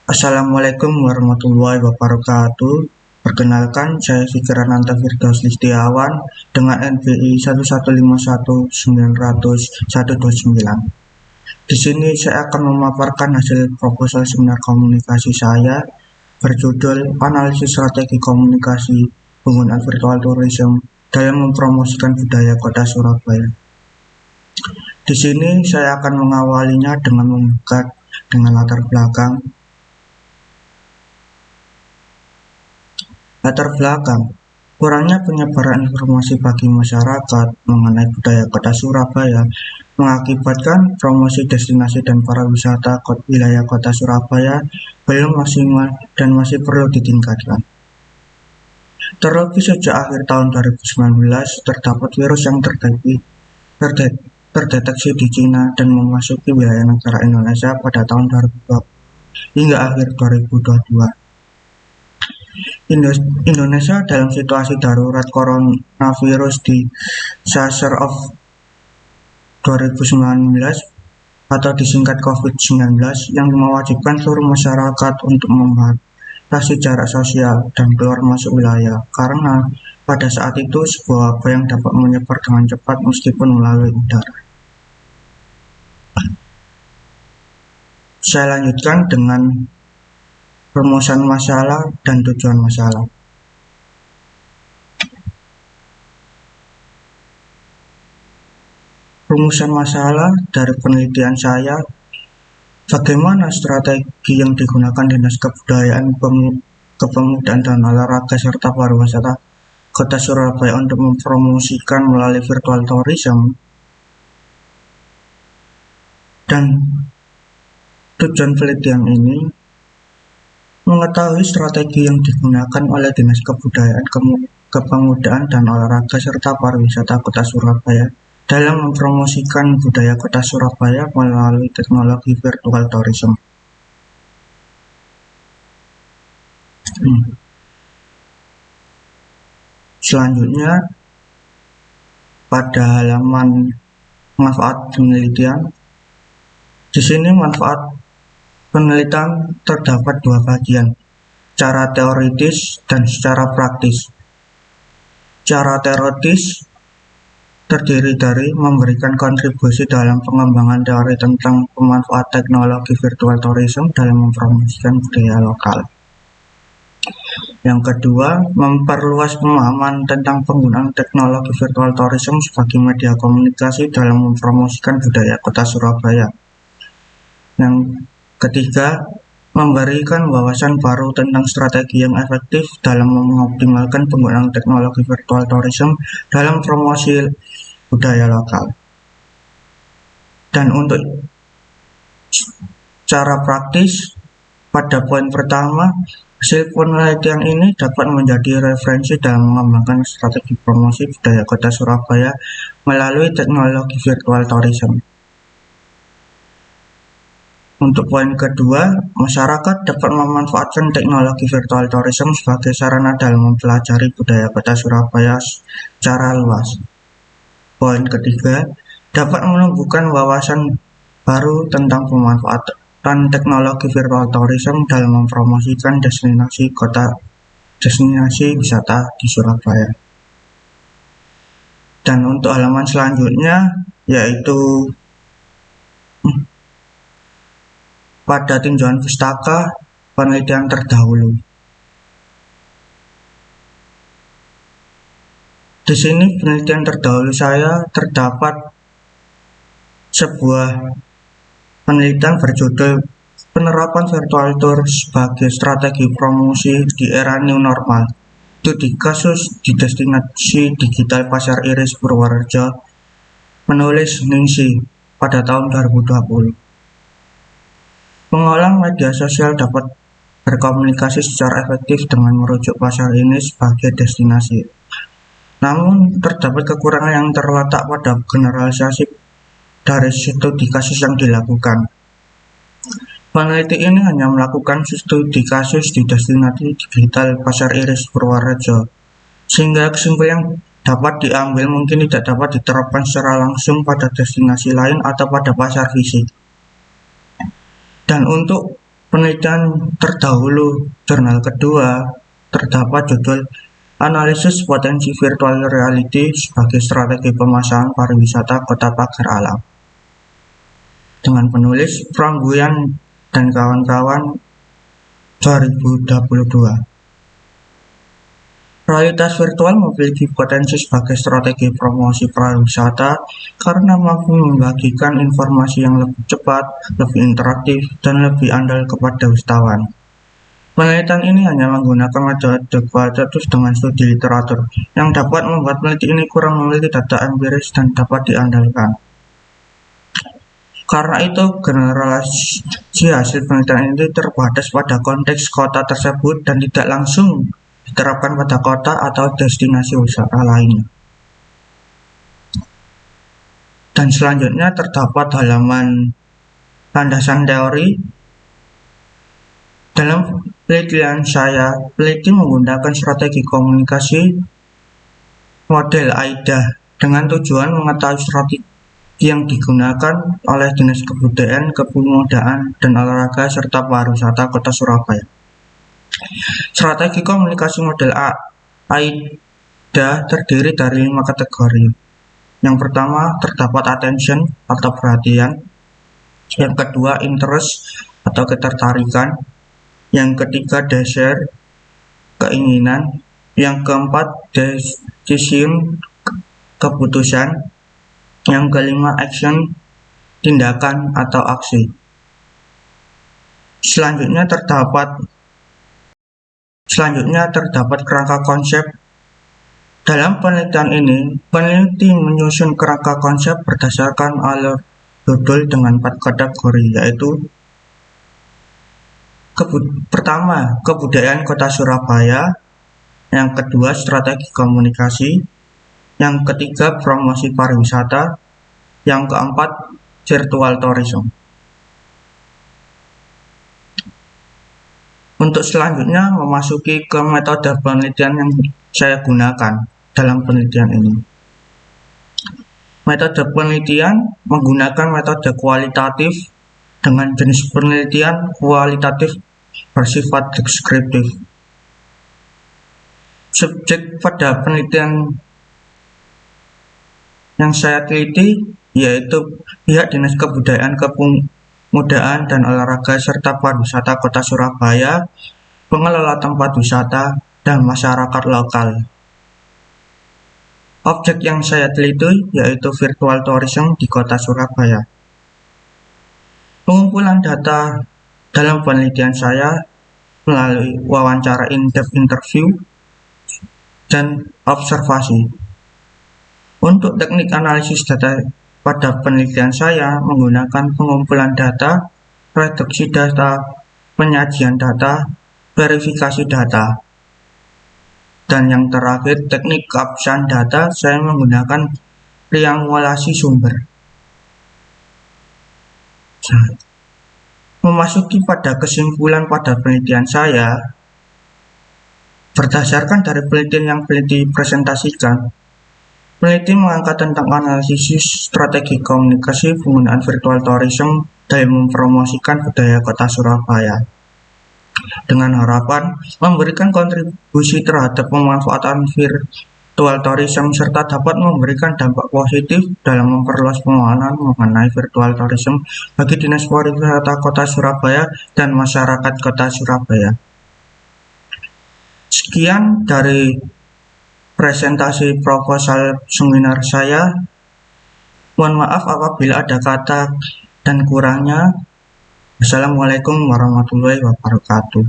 Assalamualaikum warahmatullahi wabarakatuh. Perkenalkan, saya Fikrananta Firdaus Listiawan dengan NPI 1151900-129. Di sini saya akan memaparkan hasil proposal seminar komunikasi saya berjudul Analisis Strategi Komunikasi Penggunaan Virtual Tourism dalam Mempromosikan Budaya Kota Surabaya. Di sini saya akan mengawalinya dengan membuka dengan latar belakang. Kurangnya penyebaran informasi bagi masyarakat mengenai budaya Kota Surabaya mengakibatkan promosi destinasi dan pariwisata wilayah Kota Surabaya belum maksimal dan masih perlu ditingkatkan. Terlebih sejak akhir tahun 2019 terdapat virus yang terdeteksi di Cina dan memasuki wilayah negara Indonesia pada tahun 2020 hingga akhir 2022. Indonesia dalam situasi darurat coronavirus di SARS of 2019 atau disingkat COVID-19 yang mewajibkan seluruh masyarakat untuk membatasi jarak sosial dan keluar masuk wilayah karena pada saat itu sebuah wabah yang dapat menyebar dengan cepat meskipun melalui udara. Saya lanjutkan dengan rumusan masalah dan tujuan masalah. Rumusan masalah dari penelitian saya, bagaimana strategi yang digunakan Dinas Kebudayaan, Kepemudaan dan Olahraga serta Pariwisata Kota Surabaya untuk mempromosikan melalui virtual tourism, dan tujuan penelitian ini mengetahui strategi yang digunakan oleh Dinas Kebudayaan, Kepemudaan dan Olahraga serta Pariwisata Kota Surabaya dalam mempromosikan budaya Kota Surabaya melalui teknologi virtual tourism. Selanjutnya, pada halaman manfaat penelitian, di sini manfaat penelitian terdapat dua bagian, cara teoritis dan secara praktis. Cara teoritis terdiri dari memberikan kontribusi dalam pengembangan teori tentang pemanfaatan teknologi virtual tourism dalam mempromosikan budaya lokal. Yang kedua, memperluas pemahaman tentang penggunaan teknologi virtual tourism sebagai media komunikasi dalam mempromosikan budaya Kota Surabaya. Yang ketiga, memberikan wawasan baru tentang strategi yang efektif dalam mengoptimalkan penggunaan teknologi virtual tourism dalam promosi budaya lokal. Dan untuk cara praktis, pada poin pertama, hasil penelitian ini dapat menjadi referensi dalam mengembangkan strategi promosi budaya Kota Surabaya melalui teknologi virtual tourism. Untuk poin kedua, masyarakat dapat memanfaatkan teknologi virtual tourism sebagai sarana dalam mempelajari budaya Kota Surabaya secara luas. Poin ketiga, dapat menumbuhkan wawasan baru tentang pemanfaatan teknologi virtual tourism dalam mempromosikan destinasi wisata di Surabaya. Dan untuk halaman selanjutnya, yaitu pada tinjauan pustaka penelitian terdahulu. Di sini penelitian terdahulu saya terdapat sebuah penelitian berjudul Penerapan Virtual Tour sebagai Strategi Promosi di Era New Normal. Itu di kasus di destinasi digital Pasar Iris Purworejo, menulis Ningsi pada tahun 2020. Pengolah media sosial dapat berkomunikasi secara efektif dengan merujuk pasar ini sebagai destinasi. Namun, terdapat kekurangan yang terletak pada generalisasi dari studi kasus yang dilakukan. Peneliti ini hanya melakukan studi kasus di destinasi digital Pasar Iris Purworejo, sehingga kesimpulan yang dapat diambil mungkin tidak dapat diterapkan secara langsung pada destinasi lain atau pada pasar fisik. Dan untuk penelitian terdahulu jurnal kedua terdapat judul Analisis Potensi Virtual Reality sebagai Strategi Pemasaran Pariwisata Kota Pagar Alam dengan penulis Prangguyan dan kawan-kawan 2022. Realitas virtual memiliki potensi sebagai strategi promosi pariwisata karena mampu membagikan informasi yang lebih cepat, lebih interaktif, dan lebih andal kepada wisatawan. Penelitian ini hanya menggunakan metode kualitatif dengan studi literatur, yang dapat membuat peneliti ini kurang memiliki data empiris dan dapat diandalkan. Karena itu, generalisasi hasil penelitian ini terbatas pada konteks kota tersebut dan tidak langsung diterapkan pada kota atau destinasi wisata lainnya. Dan selanjutnya terdapat halaman landasan teori. Dalam penelitian saya, peneliti menggunakan strategi komunikasi model AIDA dengan tujuan mengetahui strategi yang digunakan oleh Dinas Kebudayaan, Kepemudaan, dan Olahraga serta Pariwisata Kota Surabaya. Strategi komunikasi model AIDA terdiri dari 5 kategori. Yang pertama terdapat attention atau perhatian, yang kedua interest atau ketertarikan, yang ketiga desire keinginan, yang keempat decision keputusan, yang kelima action tindakan atau aksi. Selanjutnya terdapat kerangka konsep. Dalam penelitian ini, peneliti menyusun kerangka konsep berdasarkan alur judul dengan 4 kategori, yaitu pertama, kebudayaan Kota Surabaya, yang kedua, strategi komunikasi, yang ketiga, promosi pariwisata, yang keempat, virtual tourism. Untuk selanjutnya memasuki ke metode penelitian yang saya gunakan dalam penelitian ini. Metode penelitian menggunakan metode kualitatif dengan jenis penelitian kualitatif bersifat deskriptif. Subjek pada penelitian yang saya teliti yaitu pihak Dinas Kebudayaan, Kepemudaan, dan Olahraga serta Pariwisata Kota Surabaya, pengelola tempat wisata, dan masyarakat lokal. Objek yang saya teliti yaitu virtual tourism di Kota Surabaya. Pengumpulan data dalam penelitian saya melalui wawancara in-depth interview dan observasi. Untuk teknik analisis data pada penelitian saya menggunakan pengumpulan data, reduksi data, penyajian data, verifikasi data. Dan yang terakhir, teknik keabsahan data, saya menggunakan triangulasi sumber. Memasuki pada kesimpulan pada penelitian saya, berdasarkan dari penelitian yang peneliti presentasikan, peneliti mengangkat tentang analisis strategi komunikasi penggunaan virtual tourism dalam mempromosikan budaya Kota Surabaya, dengan harapan memberikan kontribusi terhadap pemanfaatan virtual tourism serta dapat memberikan dampak positif dalam memperluas pemahaman mengenai virtual tourism bagi Dinas Pariwisata Kota Surabaya dan masyarakat Kota Surabaya. Sekian dari presentasi proposal seminar saya. Mohon maaf apabila ada kata dan kurangnya. Assalamualaikum warahmatullahi wabarakatuh.